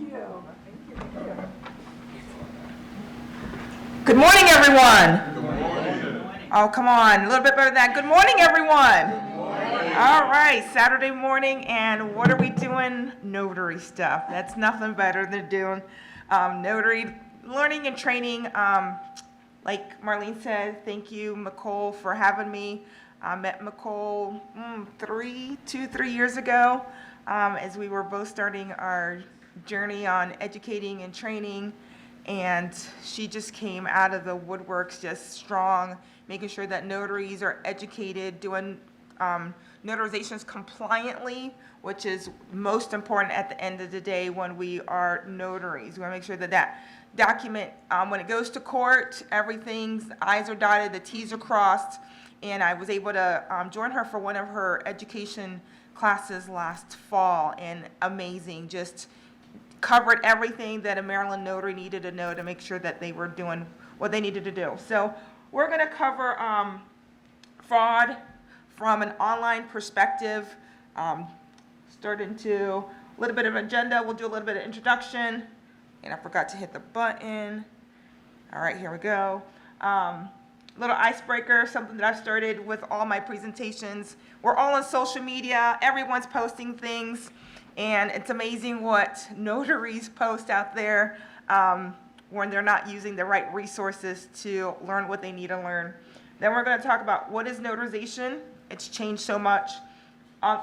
you. Thank you. Good morning, everyone. Good morning. Oh, come on, a little bit better than that. Good morning, everyone. Good morning. All right, Saturday morning, and what are we doing? Notary stuff. That's nothing better than doing notary learning and training. Like Marlene said, thank you, Nicole, for having me. I met Nicole 3 years ago as we were both starting our journey on educating and training. And she just came out of the woodworks just strong, making sure that notaries are educated, doing notarizations compliantly, which is most important at the end of the day when we are notaries. We want to make sure that that document, when it goes to court, everything's I's are dotted, the T's are crossed. And I was able to join her for one of her education classes last fall, and amazing, just covered everything that a Maryland notary needed to know to make sure that they were doing what they needed to do. So we're going to cover fraud from an online perspective, start into a little bit of agenda. We'll do a little bit of introduction, and I forgot to hit the button. All right, here we go. Little icebreaker, something that I've started with all my presentations. We're all on social media. Everyone's posting things. And it's amazing what notaries post out there when they're not using the right resources to learn what they need to learn. Then we're going to talk about what is notarization. It's changed so much.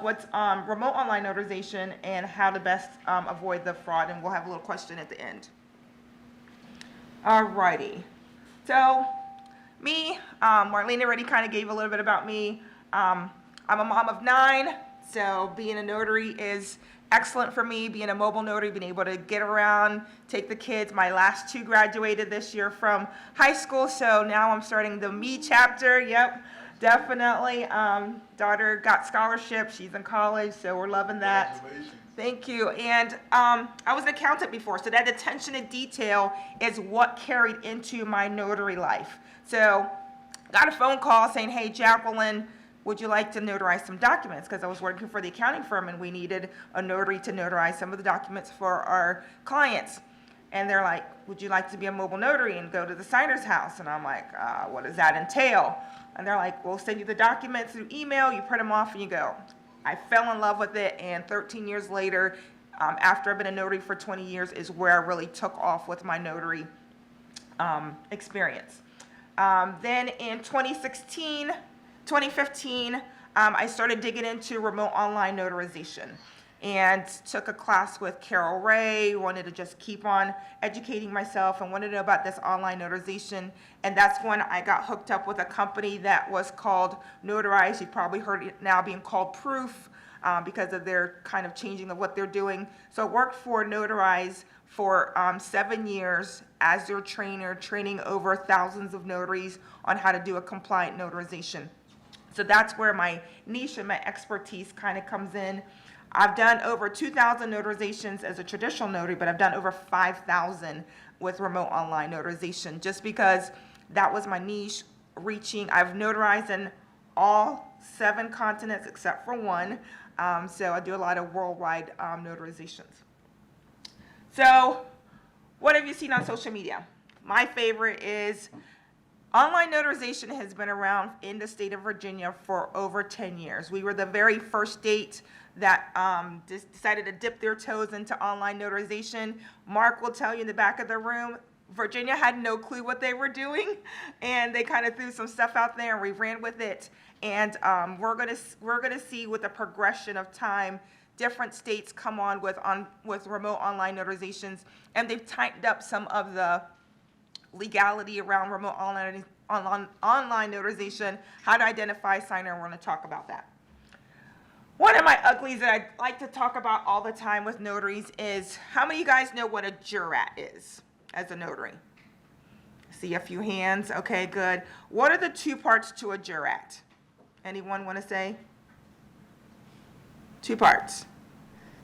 What's remote online notarization and how to best avoid the fraud. And we'll have a little question at the end. All righty. So me, Marlene already kind of gave a little bit about me. I'm a mom of 9, so being a notary is excellent for me, being a mobile notary, being able to get around, take the kids. My last 2 graduated this year from high school, so now I'm starting the me chapter. Yep, definitely. Daughter got scholarship. She's in college, so we're loving that. Congratulations. Thank you. And I was an accountant before, so that attention to detail is what carried into my notary life. So got a phone call saying, hey, Jacqueline, would you like to notarize some documents? Because I was working for the accounting firm and we needed a notary to notarize some of the documents for our clients. And they're like, would you like to be a mobile notary and go to the signer's house? And I'm like, what does that entail? And they're like, we'll send you the documents through email, you print them off and you go. I fell in love with it, and 13 years later, after I've been a notary for 20 years, is where I really took off with my notary experience. Then in 2015, I started digging into remote online notarization and took a class with Carol Ray, wanted to just keep on educating myself and wanted to know about this online notarization. And that's when I got hooked up with a company that was called Notarize. You've probably heard it now being called Proof because of their kind of changing of what they're doing. So I worked for Notarize for 7 years as their trainer, training over thousands of notaries on how to do a compliant notarization. So that's where my niche and my expertise kind of comes in. I've done over 2,000 notarizations as a traditional notary, but I've done over 5,000 with remote online notarization just because that was my niche reaching. I've notarized in all 7 continents except for 1. So I do a lot of worldwide notarizations. So what have you seen on social media? My favorite is online notarization has been around in the state of Virginia for over 10 years. We were the very first state that decided to dip their toes into online notarization. Mark will tell you in the back of the room, Virginia had no clue what they were doing, and they kind of threw some stuff out there and we ran with it. And we're gonna see with the progression of time, different states come on with remote online notarizations, and they've tightened up some of the legality around remote online notarization, how to identify a signer, and we're going to talk about that. One of my uglies that I like to talk about all the time with notaries is, how many of you guys know what a jurat is as a notary? See a few hands. Okay, good. What are the 2 parts to a jurat? Anyone want to say? 2 parts.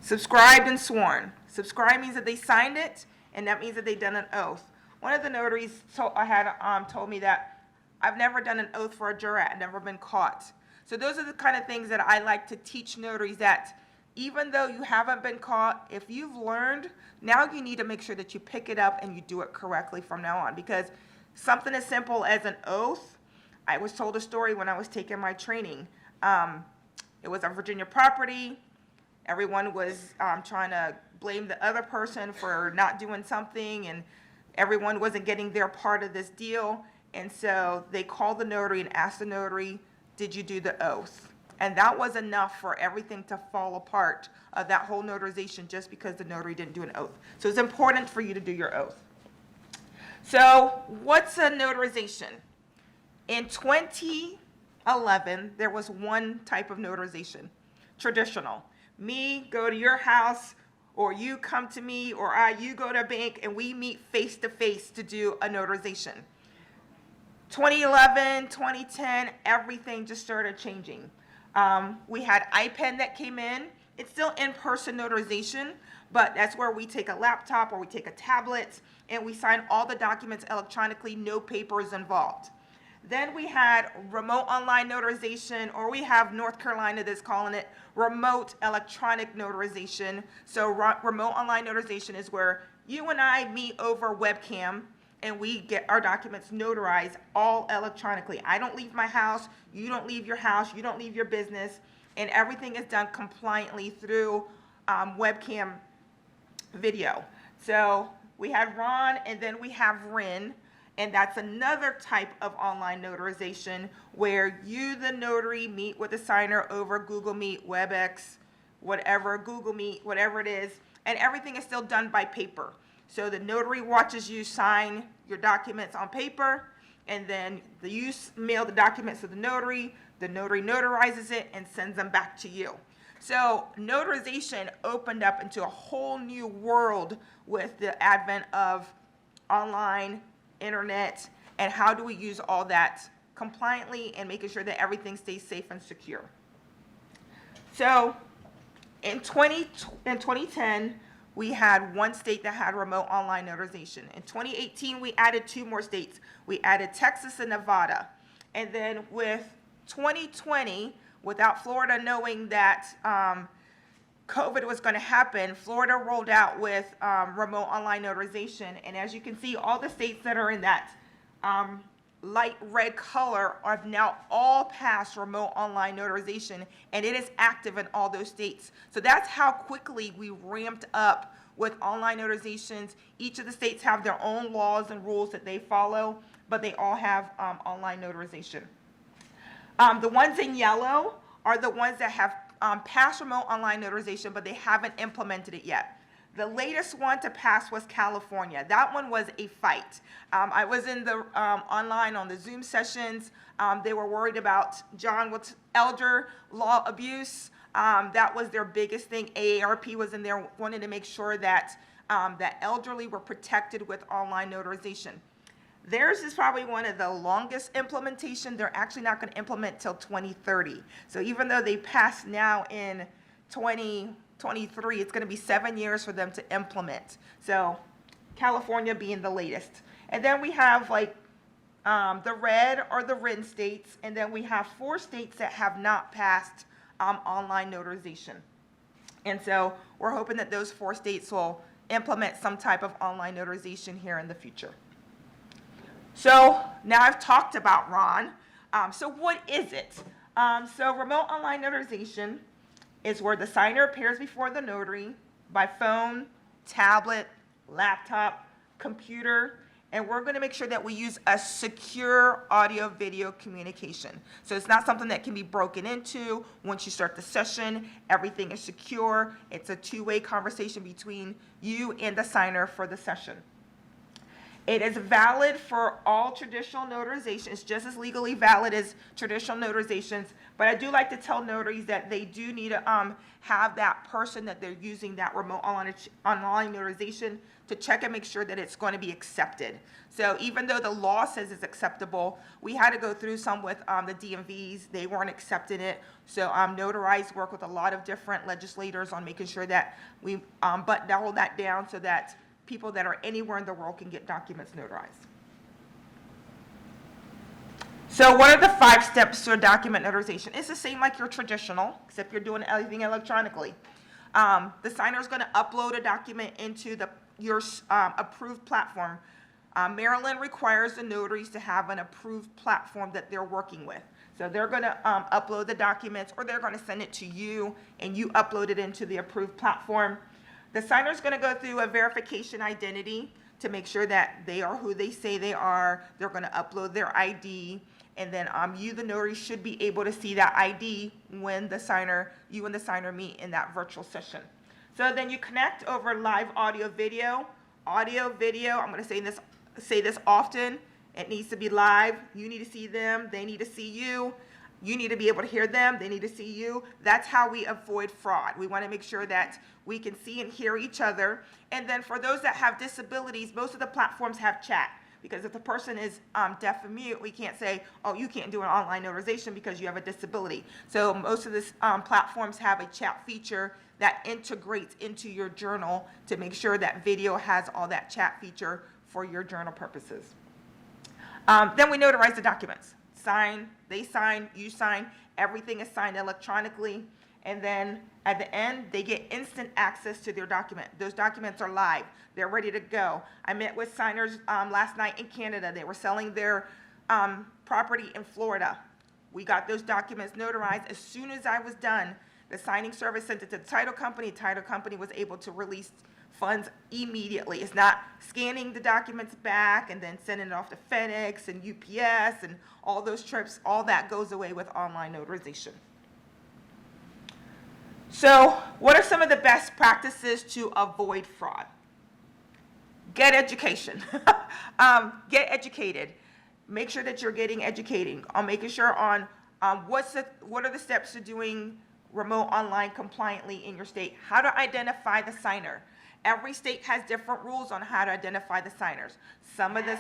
Subscribed and sworn. Subscribed means that they signed it, and that means that they've done an oath. One of the notaries told me that I've never done an oath for a jurat, I've never been caught. So those are the kind of things that I like to teach notaries, that even though you haven't been caught, if you've learned, now you need to make sure that you pick it up and you do it correctly from now on. Because something as simple as an oath, I was told a story when I was taking my training. It was a Virginia property. Everyone was trying to blame the other person for not doing something, and everyone wasn't getting their part of this deal. And so they called the notary and asked the notary, did you do the oath? And that was enough for everything to fall apart of that whole notarization just because the notary didn't do an oath. So it's important for you to do your oath. So what's a notarization? In 2011, there was one type of notarization, traditional. Me go to your house, or you come to me, or you go to a bank, and we meet face to face to do a notarization. 2011, 2010, everything just started changing. We had iPen that came in. It's still in-person notarization, but that's where we take a laptop or we take a tablet and we sign all the documents electronically, no paper is involved. Then we had remote online notarization, or we have North Carolina that's calling it remote electronic notarization. So remote online notarization is where you and I meet over webcam and we get our documents notarized all electronically. I don't leave my house, you don't leave your house, you don't leave your business, and everything is done compliantly through webcam video. So we had Ron, and then we have Rin, and that's another type of online notarization where you, the notary, meet with the signer over Google Meet, WebEx, whatever, Google Meet, whatever it is, and everything is still done by paper. So the notary watches you sign your documents on paper, and then you mail the documents to the notary notarizes it and sends them back to you. So notarization opened up into a whole new world with the advent of online, internet, and how do we use all that compliantly and making sure that everything stays safe and secure. So in 2010, we had one state that had remote online notarization. In 2018, we added 2 more states. We added Texas and Nevada. And then with 2020, without Florida knowing that COVID was going to happen, Florida rolled out with remote online notarization. And as you can see, all the states that are in that light red color have now all passed remote online notarization, and it is active in all those states. So that's how quickly we ramped up with online notarizations. Each of the states have their own laws and rules that they follow, but they all have online notarization. The ones in yellow are the ones that have passed remote online notarization, but they haven't implemented it yet. The latest one to pass was California. That one was a fight. I was in the online on the Zoom sessions. They were worried about John with elder law abuse. That was their biggest thing. AARP was in there wanting to make sure that that elderly were protected with online notarization. Theirs is probably one of the longest implementation. They're actually not going to implement till 2030. So even though they passed now in 2023, it's going to be 7 years for them to implement. So California being the latest. And then we have like the red or the RIN states, and then we have 4 states that have not passed online notarization. And so we're hoping that those 4 states will implement some type of online notarization here in the future. So now I've talked about Ron. So what is it? So remote online notarization is where the signer appears before the notary by phone, tablet, laptop, computer, and we're going to make sure that we use a secure audio-video communication. So it's not something that can be broken into. Once you start the session, everything is secure. It's a two-way conversation between you and the signer for the session. It is valid for all traditional notarizations, just as legally valid as traditional notarizations. But I do like to tell notaries that they do need to have that person that they're using that remote online notarization to check and make sure that it's going to be accepted. So even though the law says it's acceptable, we had to go through some with the DMVs. They weren't accepting it. So Notarize work with a lot of different legislators on making sure that we button that down so that people that are anywhere in the world can get documents notarized. So what are the 5 steps to a document notarization? It's the same like your traditional, except you're doing everything electronically. The signer is going to upload a document into your approved platform. Maryland requires the notaries to have an approved platform that they're working with. So they're going to upload the documents, or they're going to send it to you, and you upload it into the approved platform. The signer is going to go through a verification identity to make sure that they are who they say they are. They're going to upload their ID, and then you, the notary, should be able to see that ID when you and the signer meet in that virtual session. So then you connect over live audio, video. Audio, video, I'm going to say this often. It needs to be live. You need to see them. They need to see you. You need to be able to hear them. They need to see you. That's how we avoid fraud. We want to make sure that we can see and hear each other. And then for those that have disabilities, most of the platforms have chat. Because if the person is deaf and mute, we can't say, oh, you can't do an online notarization because you have a disability. So most of these platforms have a chat feature that integrates into your journal to make sure that video has all that chat feature for your journal purposes. Then we notarize the documents. Sign, they sign, you sign, everything is signed electronically. And then at the end, they get instant access to their document. Those documents are live. They're ready to go. I met with signers last night in Canada. They were selling their property in Florida. We got those documents notarized. As soon as I was done, the signing service sent it to the title company. Title company was able to release funds immediately. It's not scanning the documents back and then sending it off to FedEx and UPS and all those trips. All that goes away with online notarization. So what are some of the best practices to avoid fraud? Get education. Get educated. Make sure that you're getting educating. Making sure on what are the steps to doing remote online compliantly in your state. How to identify the signer. Every state has different rules on how to identify the signers. Some of the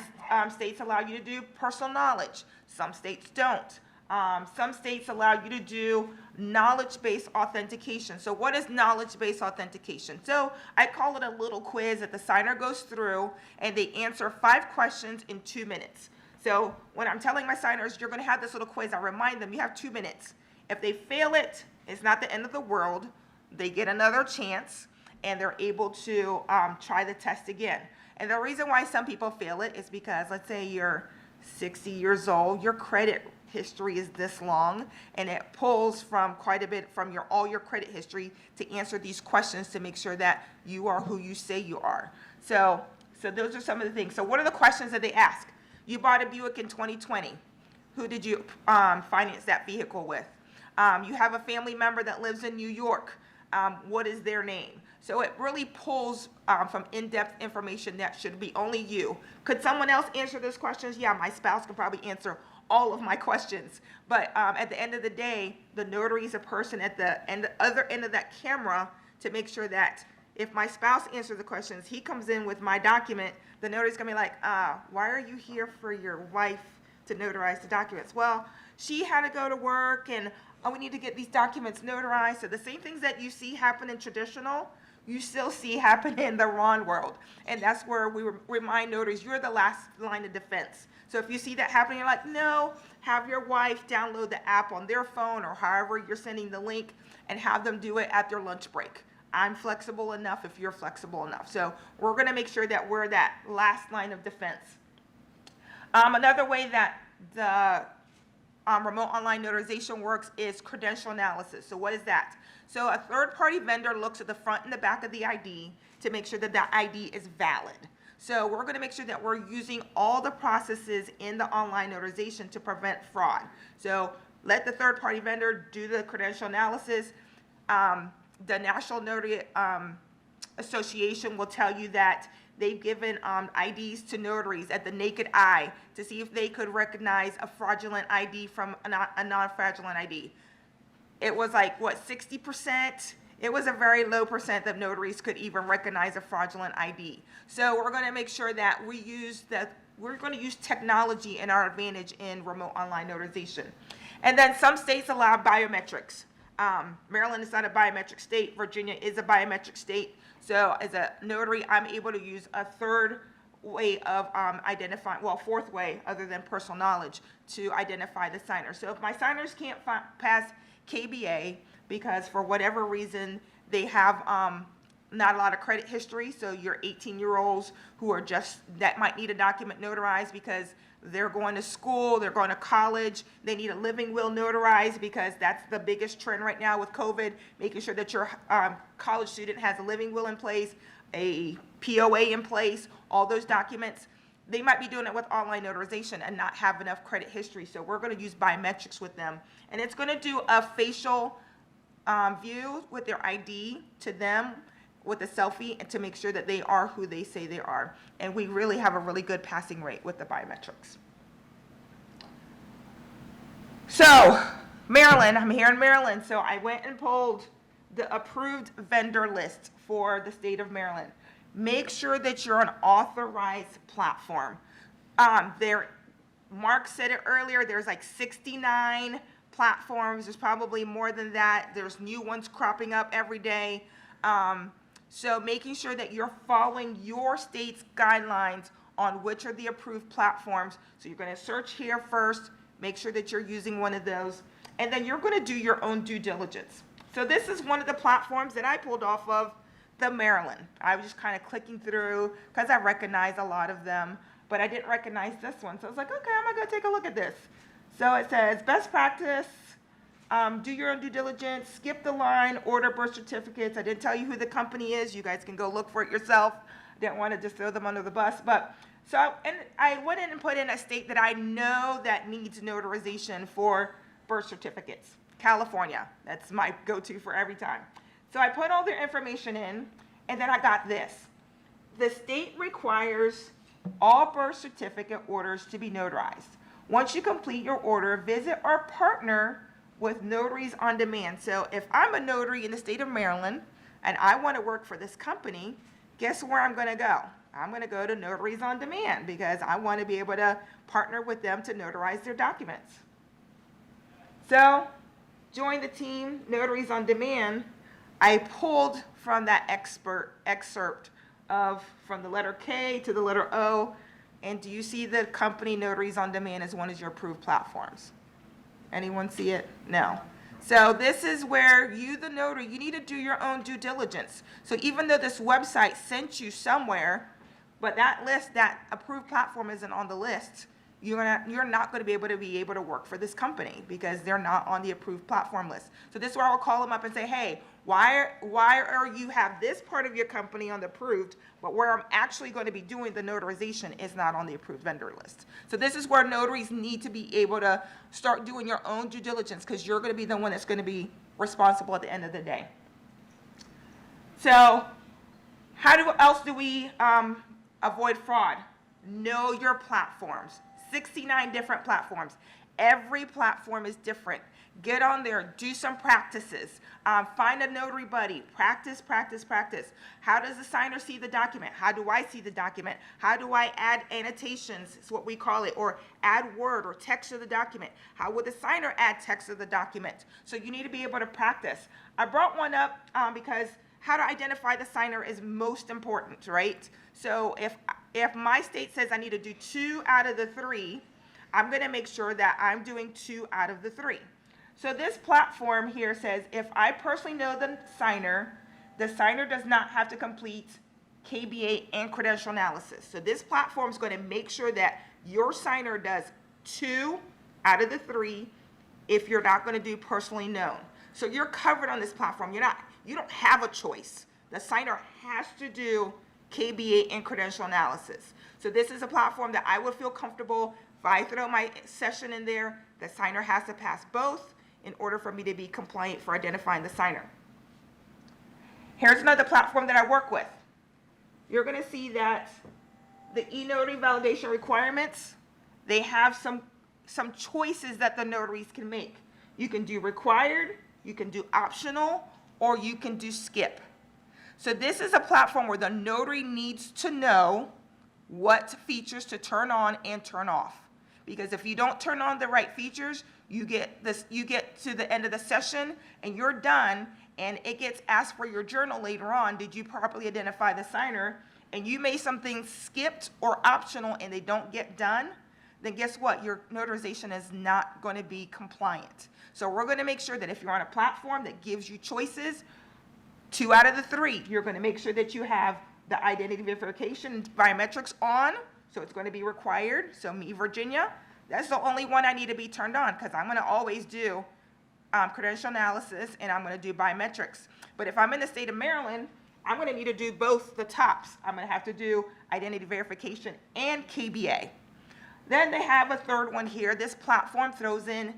states allow you to do personal knowledge. Some states don't. Some states allow you to do knowledge-based authentication. So what is knowledge-based authentication? So I call it a little quiz that the signer goes through, and they answer 5 questions in 2 minutes. So when I'm telling my signers, you're going to have this little quiz, I remind them you have 2 minutes. If they fail it, it's not the end of the world. They get another chance, and they're able to try the test again. And the reason why some people fail it is because, let's say you're 60 years old, your credit history is this long, and it pulls from quite a bit from all your credit history to answer these questions to make sure that you are who you say you are. So those are some of the things. So what are the questions that they ask? You bought a Buick in 2020. Who did you finance that vehicle with? You have a family member that lives in New York. What is their name? So it really pulls from in-depth information that should be only you. Could someone else answer those questions? Yeah, my spouse could probably answer all of my questions. But at the end of the day, the notary is a person at the other end of that camera to make sure that if my spouse answers the questions, he comes in with my document, the notary's gonna be like, why are you here for your wife to notarize the documents? Well, she had to go to work, and we need to get these documents notarized. So the same things that you see happen in traditional, you still see happen in the RON world. And that's where we remind notaries, you're the last line of defense. So if you see that happening, you're like, no, have your wife download the app on their phone or however you're sending the link, and have them do it at their lunch break. I'm flexible enough if you're flexible enough. So we're gonna make sure that we're that last line of defense. Another way that the remote online notarization works is credential analysis. So what is that? So a third-party vendor looks at the front and the back of the ID to make sure that that ID is valid. So we're going to make sure that we're using all the processes in the online notarization to prevent fraud. So let the third-party vendor do the credential analysis. The National Notary Association will tell you that they've given IDs to notaries at the naked eye to see if they could recognize a fraudulent ID from a non-fraudulent ID. It was like, what, 60%? It was a very low percent that notaries could even recognize a fraudulent ID. So we're going to make sure that we're going to use technology in our advantage in remote online notarization. And then some states allow biometrics. Maryland is not a biometric state. Virginia is a biometric state. So as a notary, I'm able to use a third way of fourth way other than personal knowledge to identify the signer. So if my signers can't pass KBA because for whatever reason they have not a lot of credit history, so your 18-year-olds who are that might need a document notarized because they're going to school, they're going to college, they need a living will notarized because that's the biggest trend right now with COVID, making sure that your college student has a living will in place, a POA in place, all those documents. They might be doing it with online notarization and not have enough credit history, so we're going to use biometrics with them. And it's going to do a facial view with their ID to them with a selfie and to make sure that they are who they say they are. And we really have a really good passing rate with the biometrics. So, Maryland, I'm here in Maryland, so I went and pulled the approved vendor list for the state of Maryland. Make sure that you're an authorized platform. Mark said it earlier, there's like 69 platforms. There's probably more than that. There's new ones cropping up every day. So making sure that you're following your state's guidelines on which are the approved platforms. So you're going to search here first, make sure that you're using one of those, and then you're going to do your own due diligence. So this is one of the platforms that I pulled off of the Maryland. I was just kind of clicking through because I recognize a lot of them, but I didn't recognize this one. So I was like, okay, I'm going to take a look at this. So it says best practice, do your own due diligence, skip the line, order birth certificates. I didn't tell you who the company is. You guys can go look for it yourself. I didn't want to just throw them under the bus. And I went in and put in a state that I know that needs notarization for birth certificates. California. That's my go-to for every time. So I put all their information in, and then I got this. The state requires all birth certificate orders to be notarized. Once you complete your order, visit or partner with Notaries on Demand. So if I'm a notary in the state of Maryland and I want to work for this company, guess where I'm going to go? I'm going to go to Notaries on Demand because I want to be able to partner with them to notarize their documents. So join the team, Notaries on Demand. I pulled from that excerpt from the letter K to the letter O. And do you see the company Notaries on Demand as one of your approved platforms? Anyone see it? No. So this is where you, the notary, you need to do your own due diligence. So even though this website sent you somewhere, but that list, that approved platform isn't on the list, you're not going to be able to work for this company because they're not on the approved platform list. So this is where I'll call them up and say, hey, why are you have this part of your company on the approved, but where I'm actually going to be doing the notarization is not on the approved vendor list. So this is where notaries need to be able to start doing your own due diligence because you're going to be the one that's going to be responsible at the end of the day. So how else do we avoid fraud? Know your platforms. 69 different platforms. Every platform is different. Get on there, do some practices. Find a notary buddy. Practice, practice, practice. How does the signer see the document? How do I see the document? How do I add annotations, is what we call it, or add word or text to the document? How would the signer add text to the document? So you need to be able to practice. I brought one up because how to identify the signer is most important, right? So if my state says I need to do 2 out of the 3, I'm going to make sure that I'm doing 2 out of the 3. So this platform here says if I personally know the signer does not have to complete KBA and credential analysis. So this platform is going to make sure that your signer does 2 out of the 3 if you're not going to do personally known. So you're covered on this platform. You don't have a choice. The signer has to do KBA and credential analysis. So this is a platform that I would feel comfortable if I throw my session in there, the signer has to pass both in order for me to be compliant for identifying the signer. Here's another platform that I work with. You're going to see that the e-notary validation requirements, they have some choices that the notaries can make. You can do required, you can do optional, or you can do skip. So this is a platform where the notary needs to know what features to turn on and turn off. Because if you don't turn on the right features, you get to the end of the session and you're done, and it gets asked for your journal later on. Did you properly identify the signer? And you made some things skipped or optional and they don't get done, then guess what? Your notarization is not going to be compliant. So we're going to make sure that if you're on a platform that gives you choices, 2 out of the 3, you're going to make sure that you have the identity verification and biometrics on, so it's going to be required. So me, Virginia, that's the only one I need to be turned on, because I'm going to always do credential analysis and I'm going to do biometrics. But if I'm in the state of Maryland, I'm going to need to do both the tops. I'm going to have to do identity verification and KBA. Then they have a third one here. This platform throws in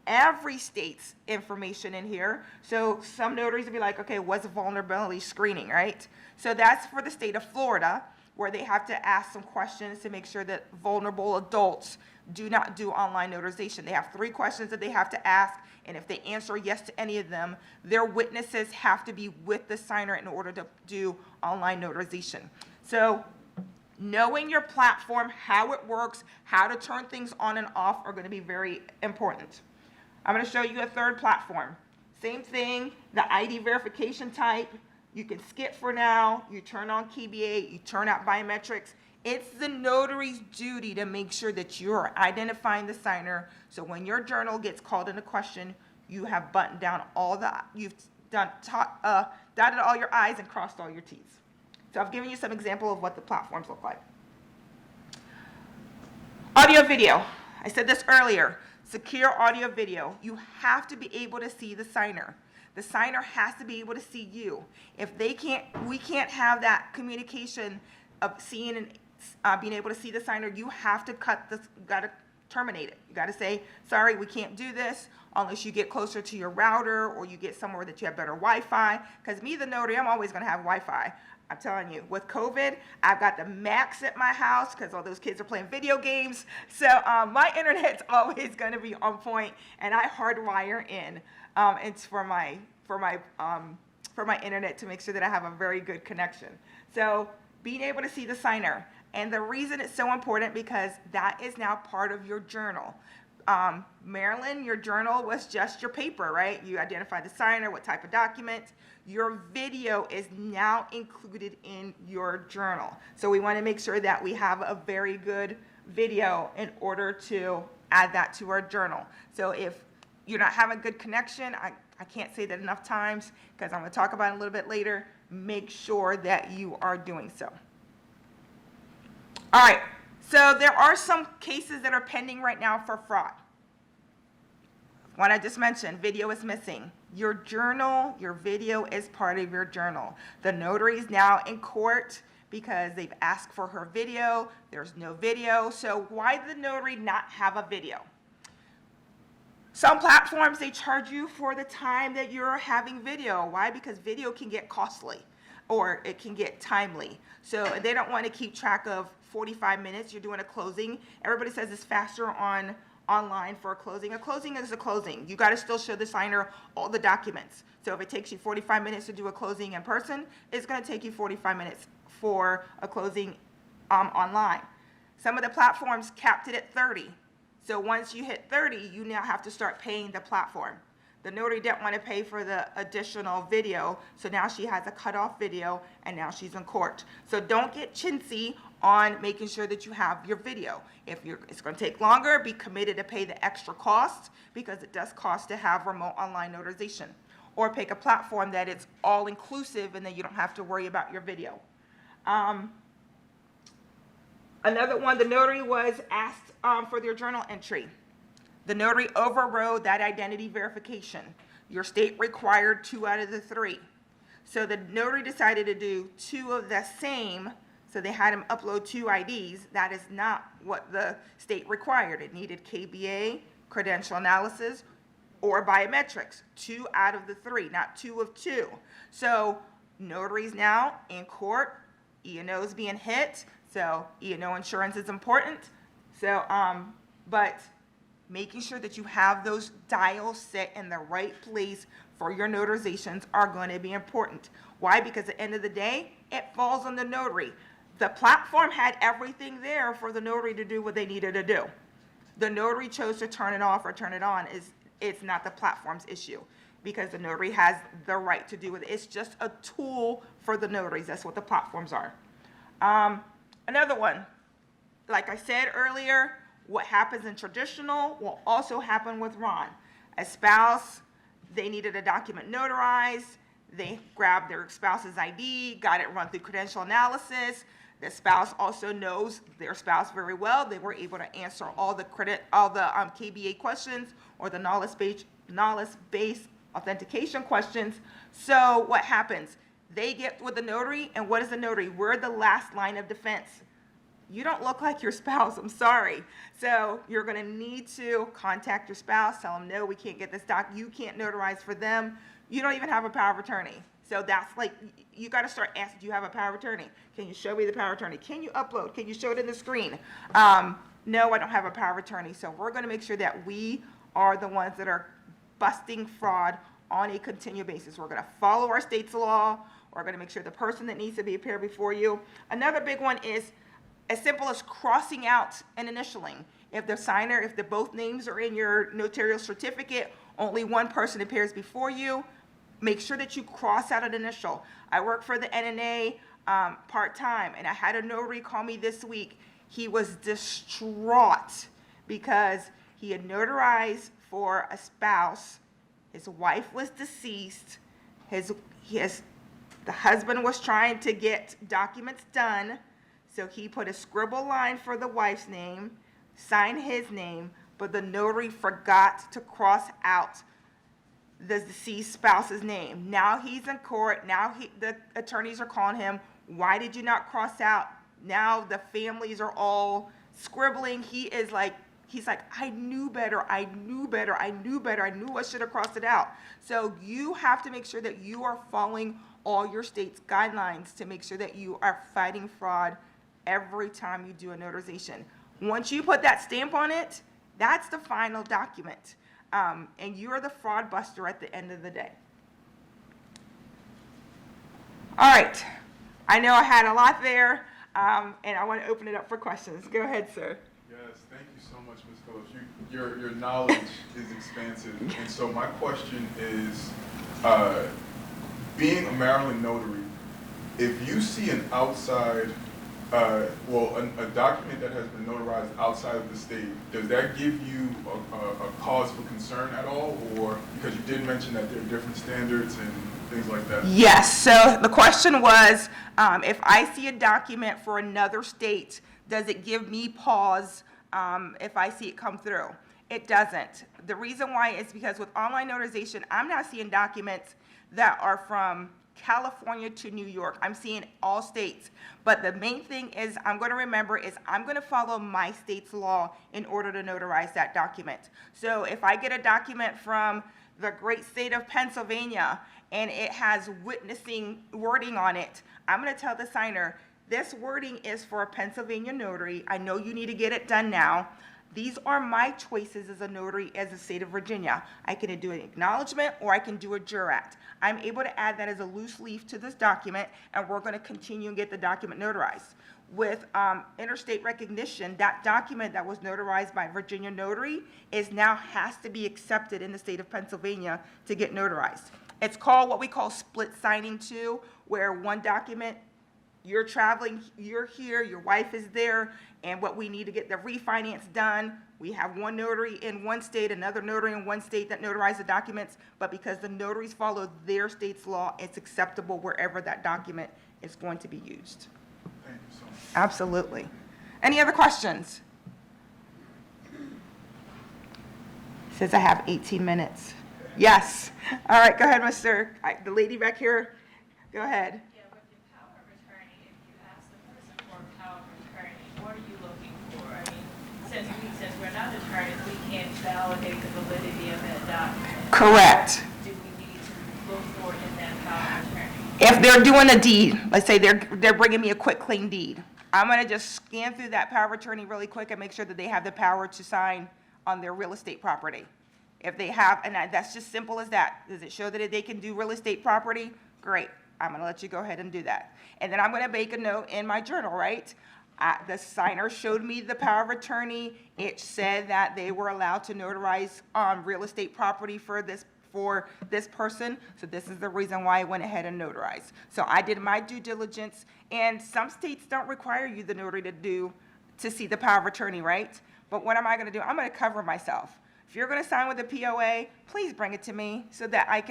every state's information in here. So some notaries will be like, okay, what's vulnerability screening, right? So that's for the state of Florida, where they have to ask some questions to make sure that vulnerable adults do not do online notarization. They have 3 questions that they have to ask, and if they answer yes to any of them, their witnesses have to be with the signer in order to do online notarization. So knowing your platform, how it works, how to turn things on and off are going to be very important. I'm going to show you a third platform. Same thing, the ID verification type. You can skip for now. You turn on KBA, you turn out biometrics. It's the notary's duty to make sure that you're identifying the signer, so when your journal gets called into question, you have buttoned down all the, you've dotted all your I's and crossed all your T's. So I've given you some example of what the platforms look like. Audio video. I said this earlier. Secure audio video. You have to be able to see the signer. The signer has to be able to see you. If they can't, we can't have that communication of seeing and being able to see the signer. You have to cut this, you got to terminate it. You got to say, sorry, we can't do this unless you get closer to your router or you get somewhere that you have better Wi-Fi. Because me, the notary, I'm always going to have Wi-Fi. I'm telling you, with COVID, I've got the max at my house because all those kids are playing video games. So my internet's always going to be on point, and I hardwire in. It's for my internet to make sure that I have a very good connection. So being able to see the signer. And the reason it's so important because that is now part of your journal. Maryland, your journal was just your paper, right? You identify the signer, what type of document. Your video is now included in your journal. So we want to make sure that we have a very good video in order to add that to our journal. So if you're not having good connection, I can't say that enough times because I'm going to talk about it a little bit later. Make sure that you are doing so. All right, so there are some cases that are pending right now for fraud. One I just mentioned, video is missing. Your journal, your video is part of your journal. The notary is now in court because they've asked for her video. There's no video, so why did the notary not have a video? Some platforms, they charge you for the time that you're having video. Why? Because video can get costly or it can get timely. So they don't want to keep track of 45 minutes. You're doing a closing. Everybody says it's faster online for a closing. A closing is a closing. You got to still show the signer all the documents. So if it takes you 45 minutes to do a closing in person, it's going to take you 45 minutes for a closing online. Some of the platforms capped it at 30. So once you hit 30, you now have to start paying the platform. The notary didn't want to pay for the additional video, so now she has a cutoff video, and now she's in court. So don't get chintzy on making sure that you have your video. If it's going to take longer, be committed to pay the extra cost because it does cost to have remote online notarization. Or pick a platform that it's all inclusive and then you don't have to worry about your video. Another one, the notary was asked for their journal entry. The notary overrode that identity verification. Your state required 2 out of the 3. So the notary decided to do 2 of the same, so they had him upload 2 IDs. That is not what the state required. It needed KBA, credential analysis, or biometrics. 2 out of the 3, not 2 of 2. So notaries now in court, E&O is being hit. So E&O insurance is important. So, but making sure that you have those dials set in the right place for your notarizations are going to be important. Why? Because at the end of the day, it falls on the notary. The platform had everything there for the notary to do what they needed to do. The notary chose to turn it off or turn it on. It's not the platform's issue because the notary has the right to do it. It's just a tool for the notaries. That's what the platforms are. Another one, like I said earlier, what happens in traditional will also happen with RON. A spouse, they needed a document notarized. They grabbed their spouse's ID, got it run through credential analysis. The spouse also knows their spouse very well. They were able to answer all the KBA questions or the knowledge-based authentication questions. So what happens? They get with the notary, and what is the notary? We're the last line of defense. You don't look like your spouse, I'm sorry. So you're gonna need to contact your spouse, tell them, no, we can't get this you can't notarize for them. You don't even have a power of attorney. So that's like, you gotta start asking, do you have a power of attorney? Can you show me the power of attorney? Can you upload? Can you show it in the screen? No, I don't have a power of attorney. So we're gonna make sure that we are the ones that are busting fraud on a continual basis. We're gonna follow our state's law. We're gonna make sure the person that needs to be appeared before you. Another big one is as simple as crossing out and initialing. If the signer, if the both names are in your notarial certificate, only one person appears before you, make sure that you cross out an initial. I work for the NNA part-time, and I had a notary call me this week. He was distraught because he had notarized for a spouse. His wife was deceased. The husband was trying to get documents done. So he put a scribble line for the wife's name, signed his name, but the notary forgot to cross out the deceased spouse's name. Now he's in court. Now the attorneys are calling him. Why did you not cross out? Now the families are all scribbling. He's like, I knew better. I knew I should have crossed it out. So you have to make sure that you are following all your state's guidelines to make sure that you are fighting fraud every time you do a notarization. Once you put that stamp on it, that's the final document. And you're the fraud buster at the end of the day. All right. I know I had a lot there, and I want to open it up for questions. Go ahead, sir. Yes, thank you so much, Ms. Phillips. Your knowledge is expansive. And so my question is, being a Maryland notary, if you see an outside a document that has been notarized outside of the state, does that give you a cause for concern at all? Or because you did mention that there are different standards and things like that? Yes, so the question was, if I see a document for another state, does it give me pause if I see it come through? It doesn't. The reason why is because with online notarization, I'm not seeing documents that are from California to New York. I'm seeing all states. But the main thing is I'm going to remember is I'm going to follow my state's law in order to notarize that document. So if I get a document from the great state of Pennsylvania and it has witnessing wording on it, I'm going to tell the signer, this wording is for a Pennsylvania notary. I know you need to get it done now. These are my choices as a notary as the state of Virginia. I can do an acknowledgement or I can do a jurat. I'm able to add that as a loose leaf to this document, and we're going to continue and get the document notarized. With interstate recognition, that document that was notarized by Virginia notary is now has to be accepted in the state of Pennsylvania to get notarized. It's called what we call split signing too, where one document, you're traveling, you're here, your wife is there, and what we need to get the refinance done, we have one notary in one state, another notary in one state that notarize the documents, but because the notaries follow their state's law, it's acceptable wherever that document is going to be used. Thank you so much. Absolutely. Any other questions? Says I have 18 minutes. Yes. All right, go ahead, the lady back here. Go ahead. Since we're not attorneys, we can't validate the validity of that document. Correct. Do we need to look for it in that power of attorney? If they're doing a deed, let's say they're bringing me a quick clean deed, I'm going to just scan through that power of attorney really quick and make sure that they have the power to sign on their real estate property. If they have, and that's just simple as that. Does it show that they can do real estate property? Great. I'm going to let you go ahead and do that. And then I'm going to make a note in my journal, right? The signer showed me the power of attorney. It said that they were allowed to notarize real estate property for this person. So this is the reason why I went ahead and notarized. So I did my due diligence, and some states don't require you, the notary, to see the power of attorney, right? But what am I going to do? I'm going to cover myself. If you're going to sign with a POA, please bring it to me so that I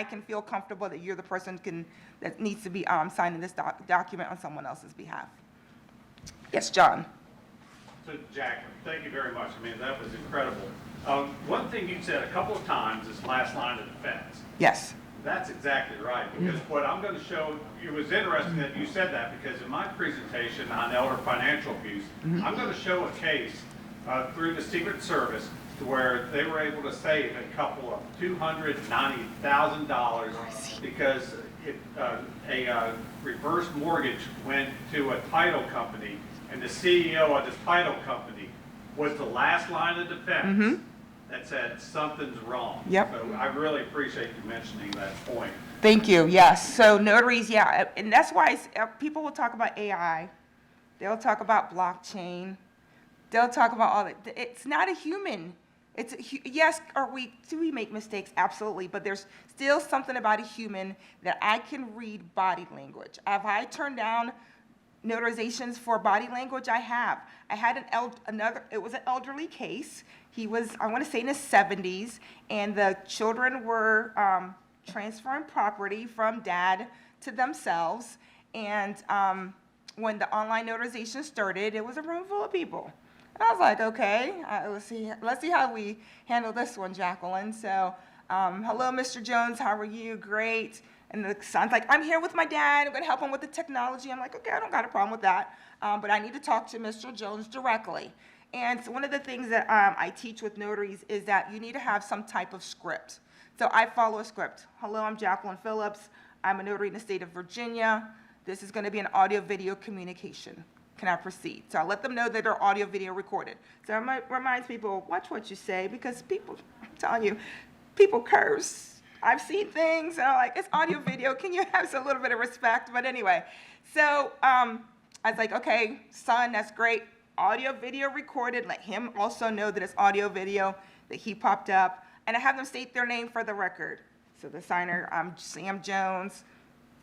can feel comfortable that you're the person that needs to be signing this document on someone else's behalf. Yes, John. So, Jacqueline, thank you very much. I mean, that was incredible. One thing you said a couple of times is last line of defense. Yes. That's exactly right, because what I'm going to show, it was interesting that you said that, because in my presentation on elder financial abuse, I'm going to show a case through the Secret Service to where they were able to save a couple of $290,000 because a reverse mortgage went to a title company, and the CEO of this title company was the last line of defense that said something's wrong. Yep. So I really appreciate you mentioning that point. Thank you. Yes. So notaries, yeah, and that's why people will talk about AI. They'll talk about blockchain. They'll talk about all that. It's not a human. Yes, do we make mistakes? Absolutely. But there's still something about a human that I can read body language. Have I turned down notarizations for body language? I have. I had it was an elderly case. He was, I want to say, in his 70s, and the children were transferring property from dad to themselves. And when the online notarization started, it was a room full of people. And I was like, okay, let's see how we handle this one, Jacqueline. So, hello, Mr. Jones, how are you? Great. And the son's like, I'm here with my dad. I'm going to help him with the technology. I'm like, okay, I don't got a problem with that. But I need to talk to Mr. Jones directly. And so one of the things that I teach with notaries is that you need to have some type of script. So I follow a script. Hello, I'm Jacqueline Phillips. I'm a notary in the state of Virginia. This is going to be an audio-video communication. Can I proceed? So I let them know that they're audio-video recorded. So it reminds people, watch what you say, because people, I'm telling you, people curse. I've seen things, and I'm like, it's audio-video. Can you have a little bit of respect? But anyway, so I was like, okay, son, that's great. Audio-video recorded. Let him also know that it's audio-video, that he popped up. And I have them state their name for the record. So the signer, I'm Sam Jones.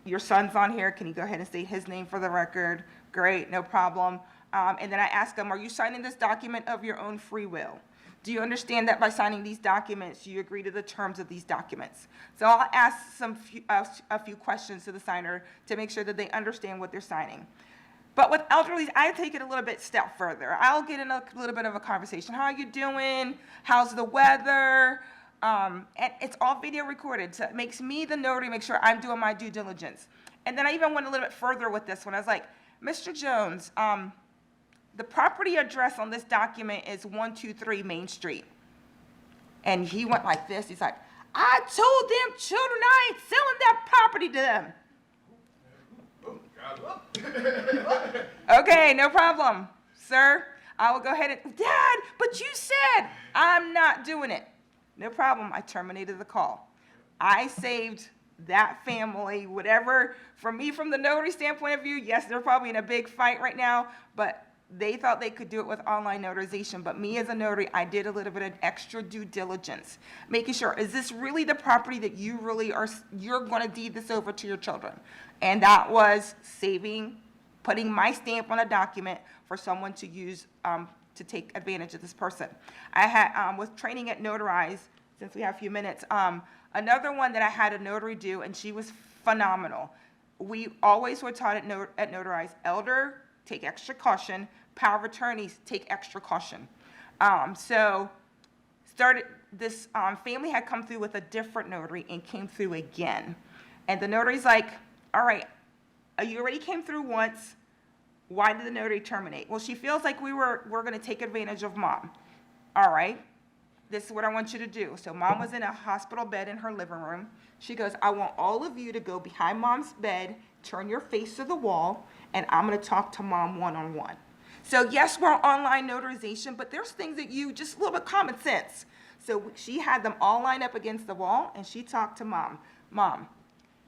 Your son's on here. Can you go ahead and state his name for the record? Great, no problem. And then I ask them, are you signing this document of your own free will? Do you understand that by signing these documents, you agree to the terms of these documents? So I'll ask a few questions to the signer to make sure that they understand what they're signing. But with elderly, I take it a little bit step further. I'll get in a little bit of a conversation. How are you doing? How's the weather? And it's all video recorded. So it makes me, the notary, make sure I'm doing my due diligence. And then I even went a little bit further with this one. I was like, Mr. Jones, the property address on this document is 123 Main Street. And he went like this. He's like, I told them children I ain't selling that property to them. Okay, no problem, sir. I will go ahead and, Dad, but you said I'm not doing it. No problem. I terminated the call. I saved that family, whatever, from the notary standpoint of view, yes, they're probably in a big fight right now, but they thought they could do it with online notarization. But me as a notary, I did a little bit of extra due diligence, making sure, is this really the property that you really are, you're going to deed this over to your children? And that was putting my stamp on a document for someone to use to take advantage of this person. I had was training at Notarize, since we have a few minutes. Another one that I had a notary do, and she was phenomenal. We always were taught at Notarize, elder, take extra caution, power of attorneys, take extra caution. So this family had come through with a different notary and came through again. And the notary's like, all right, you already came through once. Why did the notary terminate? Well, she feels like we're going to take advantage of mom. All right, this is what I want you to do. So mom was in a hospital bed in her living room. She goes, I want all of you to go behind mom's bed, turn your face to the wall, and I'm going to talk to mom one-on-one. So yes, we're online notarization, but there's things that you, just a little bit common sense. So she had them all lined up against the wall, and she talked to mom. Mom,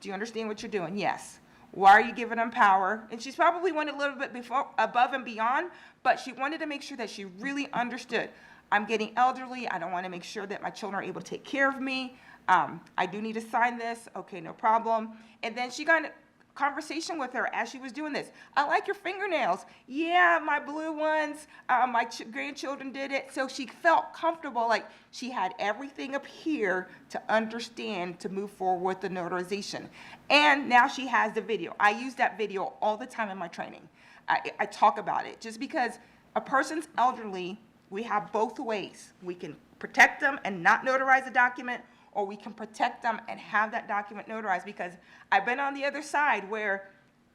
do you understand what you're doing? Yes. Why are you giving them power? And she's probably went a little bit above and beyond, but she wanted to make sure that she really understood. I'm getting elderly. I don't want to make sure that my children are able to take care of me. I do need to sign this. Okay, no problem. And then she got conversation with her as she was doing this. I like your fingernails. Yeah, my blue ones, my grandchildren did it. So she felt comfortable, like she had everything up here to understand to move forward with the notarization. And now she has the video. I use that video all the time in my training. I talk about it just because a person's elderly, we have both ways. We can protect them and not notarize a document, or we can protect them and have that document notarized, because I've been on the other side where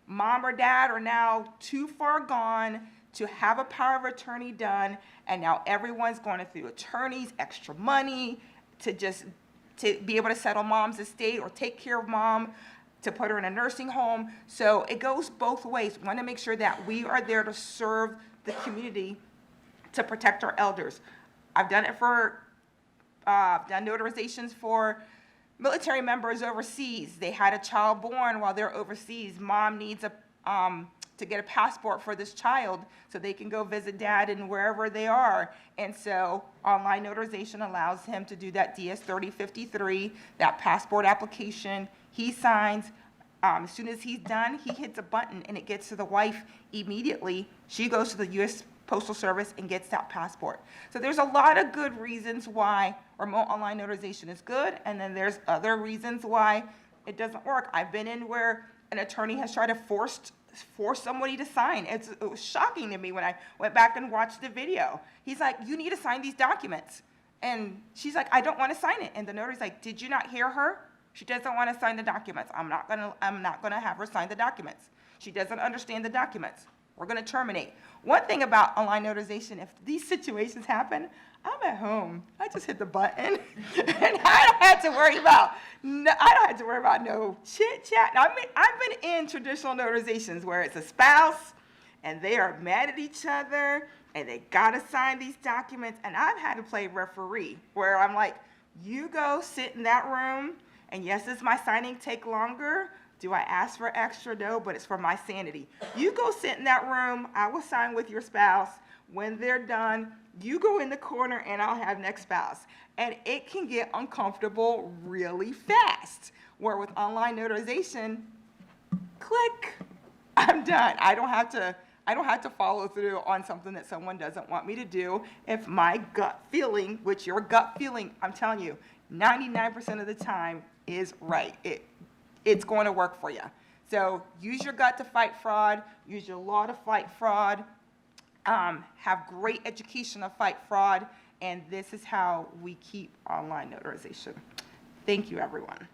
mom or dad are now too far gone to have a power of attorney done, and now everyone's going through attorneys, extra money to be able to settle mom's estate or take care of mom, to put her in a nursing home. So it goes both ways. We want to make sure that we are there to serve the community, to protect our elders. I've done it for done notarizations for military members overseas. They had a child born while they're overseas. Mom needs to get a passport for this child so they can go visit dad and wherever they are. And so online notarization allows him to do that DS-3053, that passport application. He signs. As soon as he's done, he hits a button and it gets to the wife immediately. She goes to the U.S. Postal Service and gets that passport. So there's a lot of good reasons why remote online notarization is good, and then there's other reasons why it doesn't work. I've been in where an attorney has tried to force somebody to sign. It was shocking to me when I went back and watched the video. He's like, you need to sign these documents. And she's like, I don't want to sign it. And the notary's like, did you not hear her? She doesn't want to sign the documents. I'm not gonna have her sign the documents. She doesn't understand the documents. We're going to terminate. One thing about online notarization, if these situations happen, I'm at home. I just hit the button, and I don't have to worry about no chit chat. Now, I've been in traditional notarizations where it's a spouse, and they are mad at each other, and they gotta sign these documents, and I've had to play referee, where I'm like, you go sit in that room, and yes, does my signing take longer? Do I ask for extra? No, but it's for my sanity. You go sit in that room. I will sign with your spouse. When they're done, you go in the corner and I'll have next spouse. And it can get uncomfortable really fast. Where with online notarization, click, I'm done. I don't have to follow through on something that someone doesn't want me to do if my gut feeling, which your gut feeling, I'm telling you, 99% of the time is right. It's going to work for you. So use your gut to fight fraud. Use your law to fight fraud. Have great education to fight fraud. And this is how we keep online notarization. Thank you, everyone.